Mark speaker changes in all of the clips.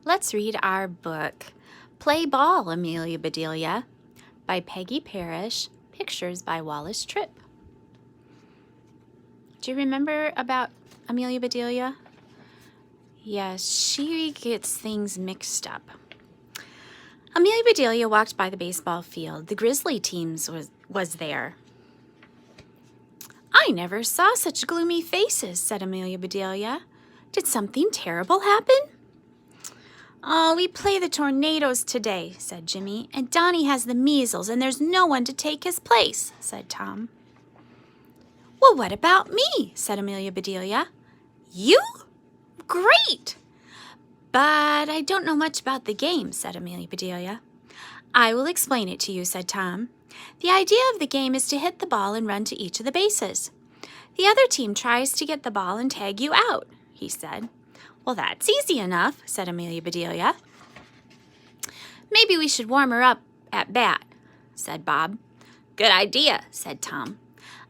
Speaker 1: Let's read our book, Play Ball, Amelia Bedelia, by Peggy Parrish, pictures by Wallace Tripp. Do you remember about Amelia Bedelia? Yes, she gets things mixed up. Amelia Bedelia walked by the baseball field. The Grizzly teams was there. I never saw such gloomy faces, said Amelia Bedelia. Did something terrible happen? Oh, we play the Tornadoes today, said Jimmy, and Donnie has the measles, and there's no one to take his place, said Tom. Well, what about me, said Amelia Bedelia. You? Great! But I don't know much about the game, said Amelia Bedelia. I will explain it to you, said Tom. The idea of the game is to hit the ball and run to each of the bases. The other team tries to get the ball and tag you out, he said. Well, that's easy enough, said Amelia Bedelia. Maybe we should warm her up at bat, said Bob. Good idea, said Tom.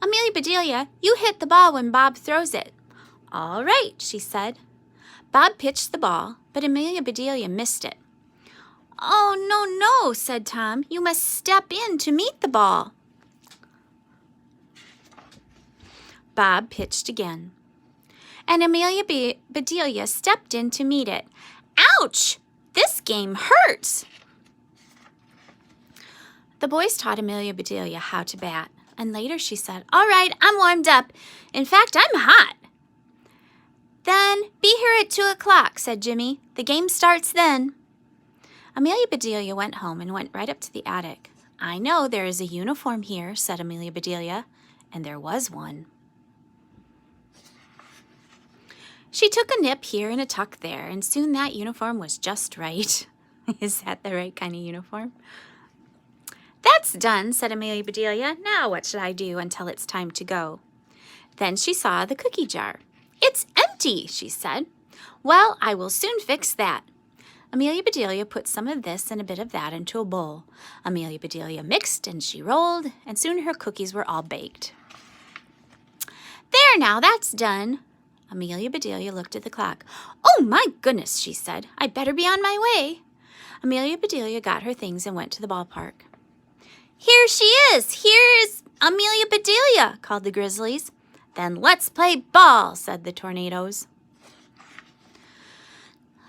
Speaker 1: Amelia Bedelia, you hit the ball when Bob throws it. All right, she said. Bob pitched the ball, but Amelia Bedelia missed it. Oh, no, said Tom. You must step in to meet the ball. Bob pitched again, and Amelia Bedelia stepped in to meet it. Ouch! This game hurts! The boys taught Amelia Bedelia how to bat, and later she said, All right, I'm warmed up. In fact, I'm hot. Then be here at 2 o'clock, said Jimmy. The game starts then. Amelia Bedelia went home and went right up to the attic. I know there is a uniform here, said Amelia Bedelia, and there was one. She took a nip here and a tuck there, and soon that uniform was just right. Is that the right kind of uniform? That's done, said Amelia Bedelia. Now what should I do until it's time to go? Then she saw the cookie jar. It's empty, she said. Well, I will soon fix that. Amelia Bedelia put some of this and a bit of that into a bowl. Amelia Bedelia mixed and she rolled, and soon her cookies were all baked. There now, that's done. Amelia Bedelia looked at the clock. Oh, my goodness, she said. I'd better be on my way. Amelia Bedelia got her things and went to the ballpark. Here she is! Here is Amelia Bedelia, called the Grizzlies. Then let's play ball, said the Tornadoes.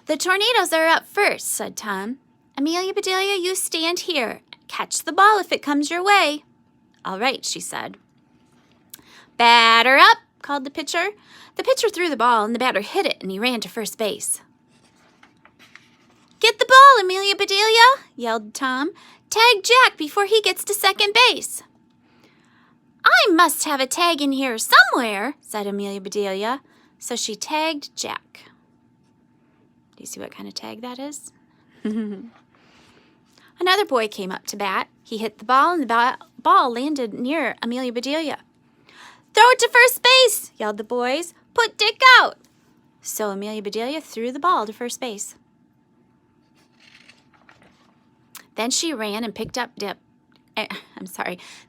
Speaker 1: The Tornadoes are up first, said Tom. Amelia Bedelia, you stand here. Catch the ball if it comes your way. All right, she said. Batter up, called the pitcher. The pitcher threw the ball, and the batter hit it, and he ran to first base. Get the ball, Amelia Bedelia, yelled Tom. Tag Jack before he gets to second base. I must have a tag in here somewhere, said Amelia Bedelia. So she tagged Jack. Do you see what kind of tag that is? Another boy came up to bat. He hit the ball, and the ball landed near Amelia Bedelia. Throw it to first base, yelled the boys. Put Dick out. So Amelia Bedelia threw the ball to first base. Then she ran and picked up Dick.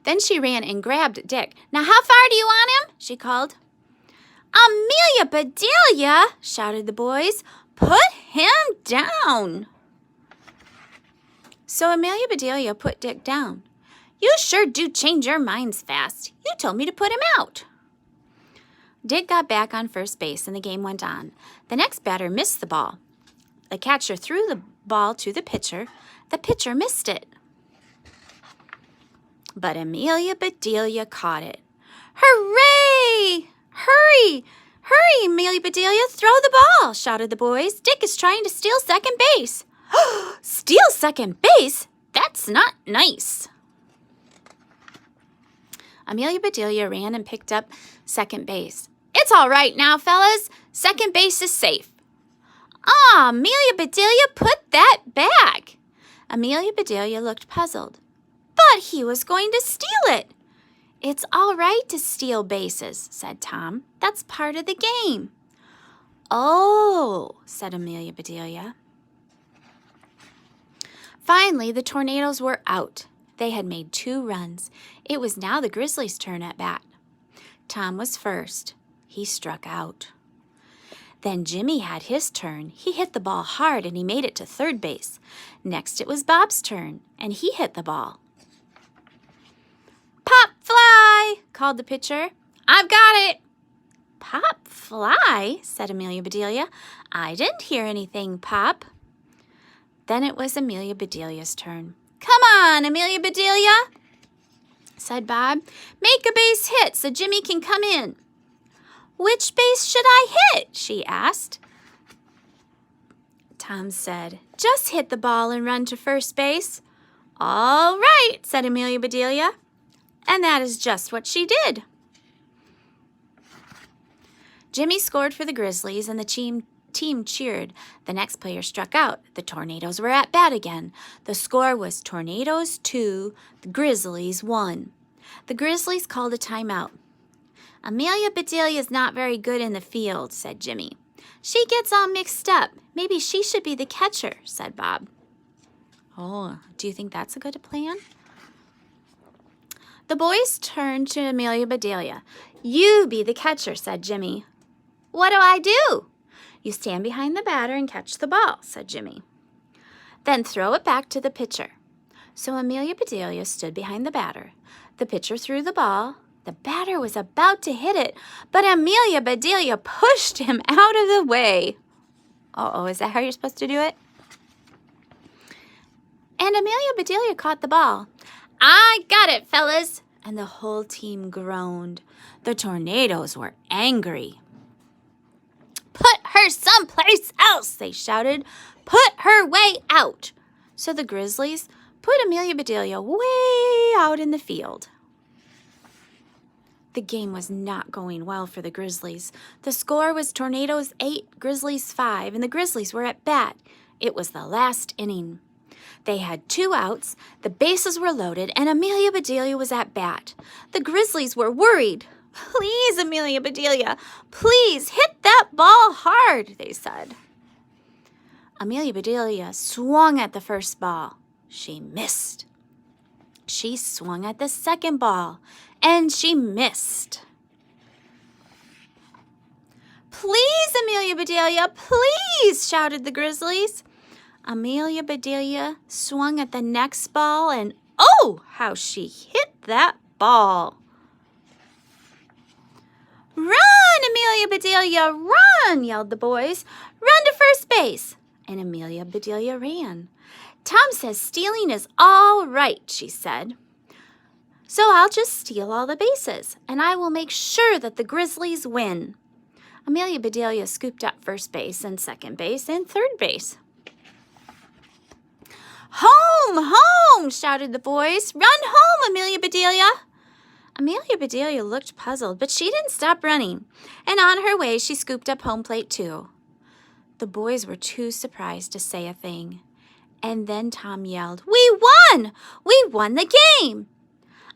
Speaker 1: Then she ran and grabbed Dick. Now how far do you want him? She called. Amelia Bedelia, shouted the boys. Put him down. So Amelia Bedelia put Dick down. You sure do change your minds fast. You told me to put him out. Dick got back on first base, and the game went on. The next batter missed the ball. The catcher threw the ball to the pitcher. The pitcher missed it. But Amelia Bedelia caught it. Hooray! Hurry! Hurry, Amelia Bedelia, throw the ball, shouted the boys. Dick is trying to steal second base. Steal second base? That's not nice. Amelia Bedelia ran and picked up second base. It's all right now, fellas. Second base is safe. Amelia Bedelia, put that back. Amelia Bedelia looked puzzled. But he was going to steal it. It's all right to steal bases, said Tom. That's part of the game. Oh, said Amelia Bedelia. Finally, the Tornadoes were out. They had made 2 runs. It was now the Grizzlies' turn at bat. Tom was first. He struck out. Then Jimmy had his turn. He hit the ball hard and he made it to third base. Next it was Bob's turn, and he hit the ball. "Pop fly!" called the pitcher. "I've got it." "Pop fly?" said Amelia Bedelia. "I didn't hear anything pop." Then it was Amelia Bedelia's turn. "Come on, Amelia Bedelia," said Bob. "Make a base hit so Jimmy can come in." "Which base should I hit?" she asked. Tom said, "Just hit the ball and run to first base." "All right," said Amelia Bedelia. And that is just what she did. Jimmy scored for the Grizzlies, and the team cheered. The next player struck out. The Tornadoes were at bat again. The score was Tornadoes 2, the Grizzlies 1. The Grizzlies called a timeout. "Amelia Bedelia is not very good in the field," said Jimmy. "She gets all mixed up. Maybe she should be the catcher," said Bob. "Oh, do you think that's a good plan?" The boys turned to Amelia Bedelia. "You be the catcher," said Jimmy. "What do I do?" "You stand behind the batter and catch the ball," said Jimmy. "Then throw it back to the pitcher." So Amelia Bedelia stood behind the batter. The pitcher threw the ball. The batter was about to hit it, but Amelia Bedelia pushed him out of the way. Uh-oh, is that how you're supposed to do it? And Amelia Bedelia caught the ball. "I got it, fellas!" And the whole team groaned. The Tornadoes were angry. "Put her someplace else," they shouted. "Put her way out." So the Grizzlies put Amelia Bedelia way out in the field. The game was not going well for the Grizzlies. The score was Tornadoes 8, Grizzlies 5, and the Grizzlies were at bat. It was the last inning. They had 2 outs, the bases were loaded, and Amelia Bedelia was at bat. The Grizzlies were worried. "Please, Amelia Bedelia, please hit that ball hard," they said. Amelia Bedelia swung at the first ball. She missed. She swung at the second ball, and she missed. "Please, Amelia Bedelia, please," shouted the Grizzlies. Amelia Bedelia swung at the next ball, and oh, how she hit that ball. "Run, Amelia Bedelia, run!" yelled the boys. "Run to first base." And Amelia Bedelia ran. "Tom says stealing is all right," she said. "So I'll just steal all the bases, and I will make sure that the Grizzlies win." Amelia Bedelia scooped up first base and second base and third base. "Home, home!" shouted the boys. "Run home, Amelia Bedelia!" Amelia Bedelia looked puzzled, but she didn't stop running, and on her way she scooped up home plate too. The boys were too surprised to say a thing. And then Tom yelled, "We won! We won the game!"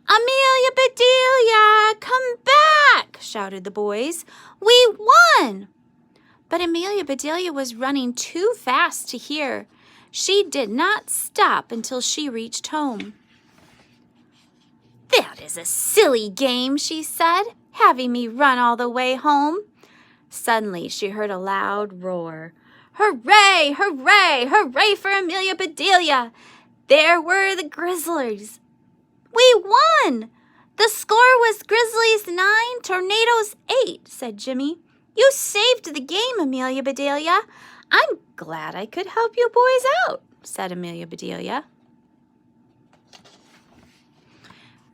Speaker 1: "Amelia Bedelia, come back!" shouted the boys. "We won!" But Amelia Bedelia was running too fast to hear. She did not stop until she reached home. "That is a silly game," she said, "having me run all the way home." Suddenly she heard a loud roar. "Hooray, hooray, hooray for Amelia Bedelia!" There were the Grizzlies. "We won! The score was Grizzlies 9, Tornadoes 8, said Jimmy. "You saved the game, Amelia Bedelia. I'm glad I could help you boys out," said Amelia Bedelia.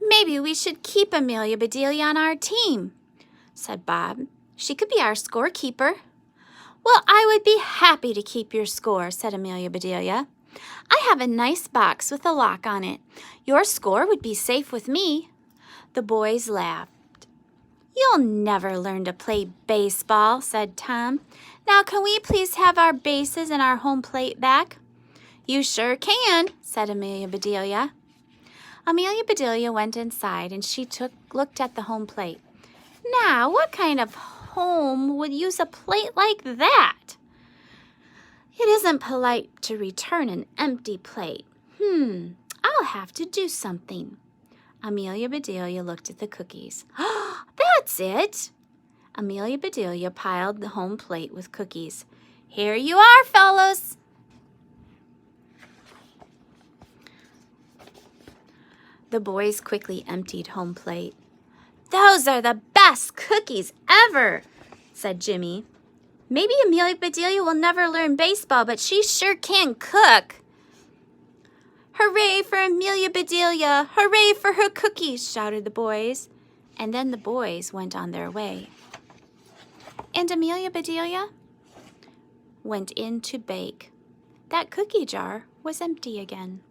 Speaker 1: "Maybe we should keep Amelia Bedelia on our team," said Bob. "She could be our scorekeeper." "Well, I would be happy to keep your score," said Amelia Bedelia. "I have a nice box with a lock on it. Your score would be safe with me." The boys laughed. "You'll never learn to play baseball," said Tom. "Now, can we please have our bases and our home plate back?" "You sure can," said Amelia Bedelia. Amelia Bedelia went inside and she looked at the home plate. "Now, what kind of home would use a plate like that?" "It isn't polite to return an empty plate. I'll have to do something." Amelia Bedelia looked at the cookies. "Oh, that's it! Amelia Bedelia piled the home plate with cookies. "Here you are, fellows." The boys quickly emptied home plate. "Those are the best cookies ever," said Jimmy. "Maybe Amelia Bedelia will never learn baseball, but she sure can cook." "Hooray for Amelia Bedelia! Hooray for her cookies!" shouted the boys. And then the boys went on their way. And Amelia Bedelia went in to bake. That cookie jar was empty again.